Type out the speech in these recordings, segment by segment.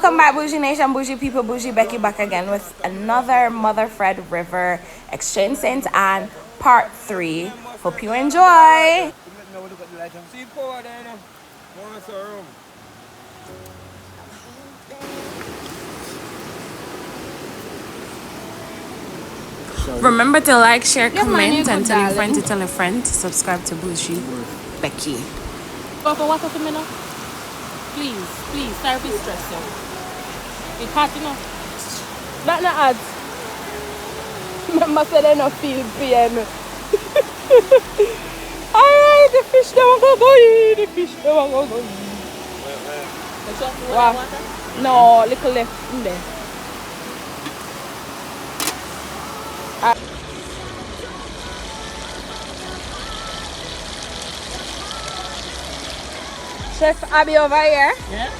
Welcome back, Bougie Nation, Bougie people, BoujeeBecky back again with another Mother Fred River exchange scent and part 3. Hope you enjoy. Remember to like, share, comment, and tell your friend to tell a friend to subscribe to BoujeeBecky. Papa, what for me now? Please, sorry for stress you. It's hot enough. Not no ads. Remember said I don't feel pain. Alright, the fish don't go boy. The fish don't go boy. What? No, little left in there. Chef Abby over here. Yeah.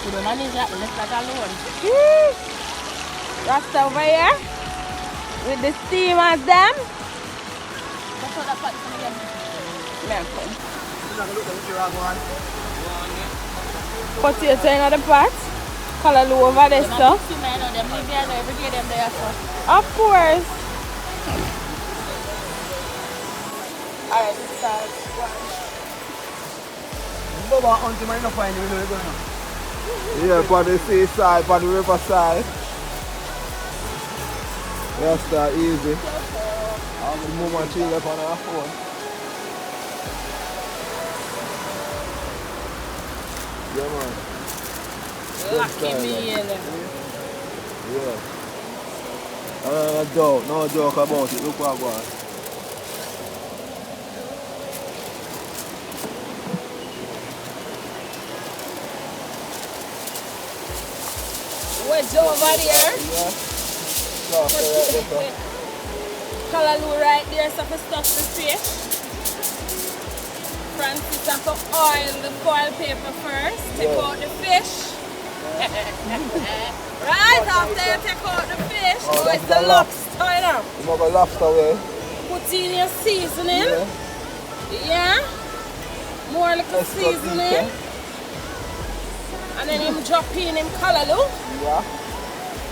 The man is left that alone. Rasta over here with the steamers them. That's what that pot is again. Potato in the pot. Color over there, so. Of course. Alright, this side. Yeah, on the seaside, on the riverside. That's that easy. I'm going to move my chill up on our phone. Yeah, man. Lucky me in there. Yeah. No joke about it. Look what I got. Wedge over there. Yeah. Callaloo right there, so for stuff the fish. Francis have to oil the foil paper first. Take out the fish. Right after you take out the fish, it's the lobster, you know. You have a lobster way. Put in your seasoning. Yeah. More little seasoning. And then him drop in him callaloo. Yeah.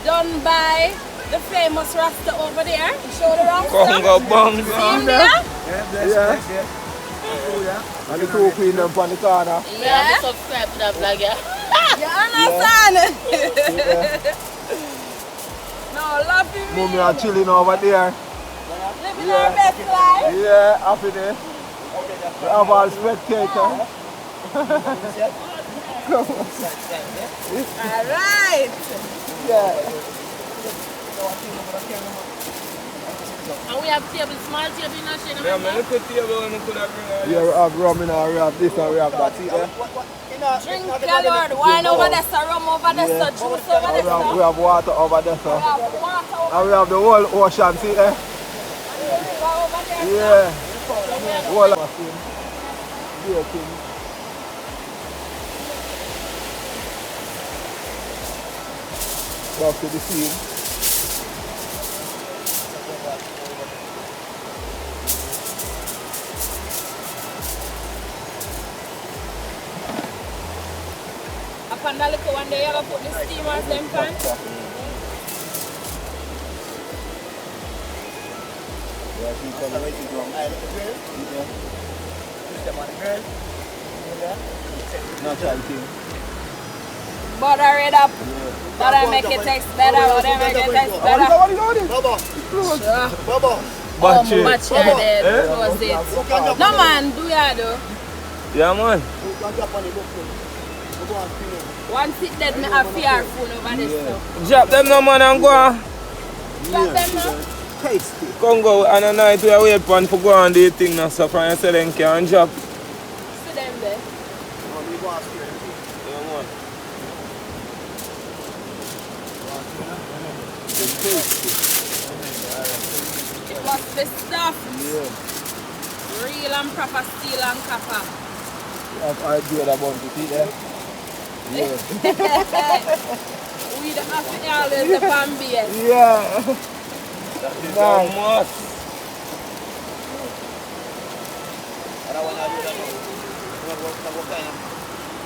Done by the famous Rasta over there. Show the Rasta. Congo bong. See him there? Yeah. And the two queen them on the corner. Yeah. Subscribe to that vlog, yeah. You understand? No, love you. Mommy are chilling over there. Living our best life. Yeah, happy day. We have our spectators. Alright. Yeah. And we have table, small table in our shade. Yeah, man, look at table and we could have we have rum in our, we have this and we have that. See there? Drink colored wine over there, so rum over there, so juice over there. We have water over there, so. We have water over And we have the whole ocean, see there? Yeah. Whole ocean. Yeah, king. Back to the scene. Up on the little one there, you have to put the steamers them pan. Yeah, she's on the way to drum. Natural thing. Butter it up. Butter make it taste better. Butter make it taste better. Baba. Batch it there. Close it. No man, do ya do? Yeah, man. One sit dead, me have fearful over this stuff. Drop them no man and go on. Drop them now. Tasty. Come go and a night we wait for go on the thing now, so from you say them can drop. See them there. It was the stuff. Yeah. Real and proper steel and copper. I've idea about it, see there? Yeah. We the have to always the Bambies. Yeah. Nice.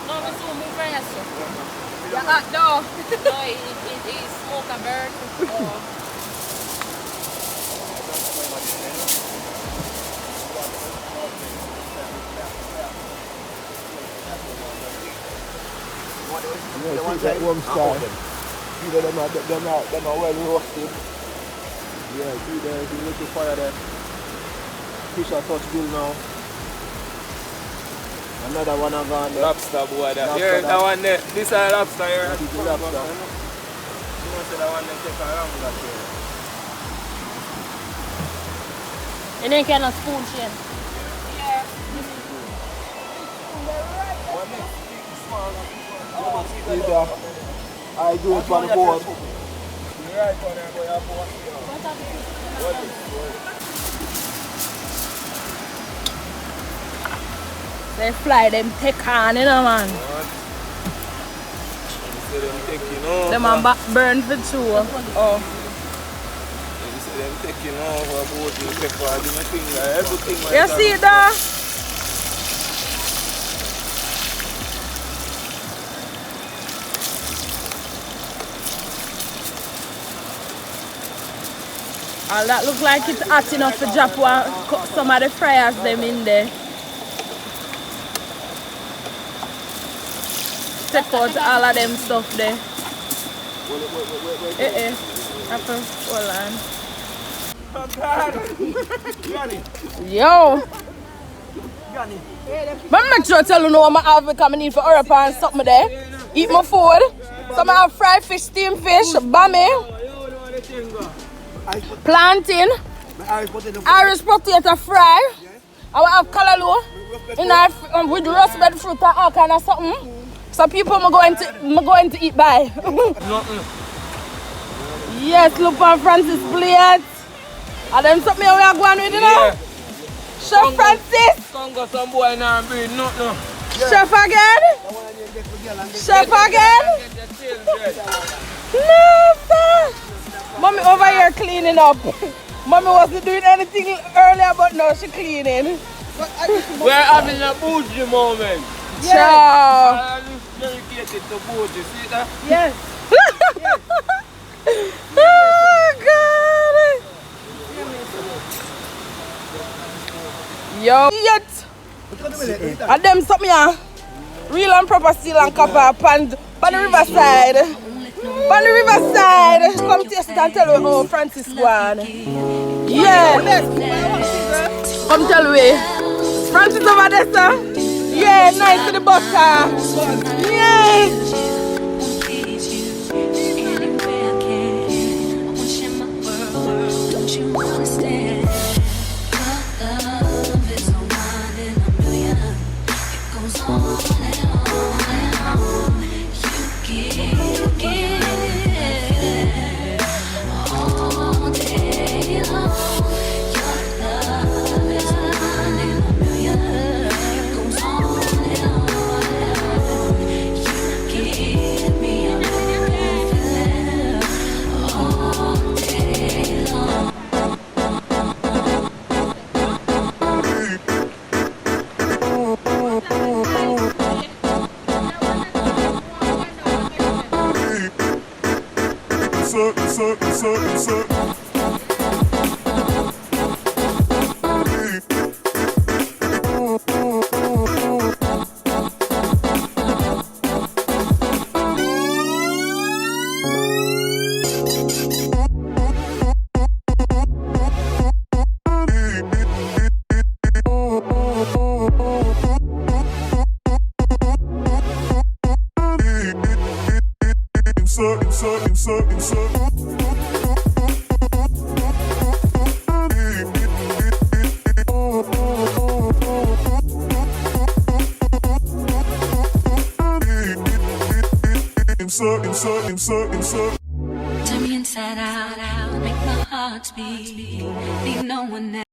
No, we soon move right here, sir. Yeah, hot dog. No, it smoke a bird. Oh. Yeah, see that warm style. See that them are well roasted. Yeah, see there, see little fire there. Fish are touch bill now. Another one are gone there. Lobster boy there. Yeah, that one there. This is lobster here. That is the lobster. You know, say that one there take a long that here. And then can a spoon share. Yeah. I do it on the board. They fly them take on, you know, man. Them man back burn for two. Oh. Them taking over about the pepper, everything. You see it there? All that look like it's hot enough to drop some of the fryers them in there. Take out all of them stuff there. Apple, hold on. Yo! But make sure I tell you what I have because I need for Europe and something there. Eat my food. So I have fried fish, steamed fish, bami, plantain, Irish potato fry. I will have callaloo with roasted fruit and all kind of something. So people are going to eat by. Yes, look for Francis plate. And then something we are going with, you know? Yeah. Chef Francis! Congo, some boy now breed, no. Yeah. Chef again? Chef again? No, sir! Mommy over here cleaning up. Mommy wasn't doing anything earlier, but now she's cleaning. We're having a bougie moment. Ciao! I'm dedicated to bougie, see that? Yes. Oh, God! Yo, yet. And them something here. Real and proper steel and copper pan the riverside. Pan the riverside. Come taste it and tell me how Francis won. Yeah. Come tell me. Francis over there, sir. Yeah, nice to the butter. Yes. Turn me inside out, make my heart beat, leave no one else.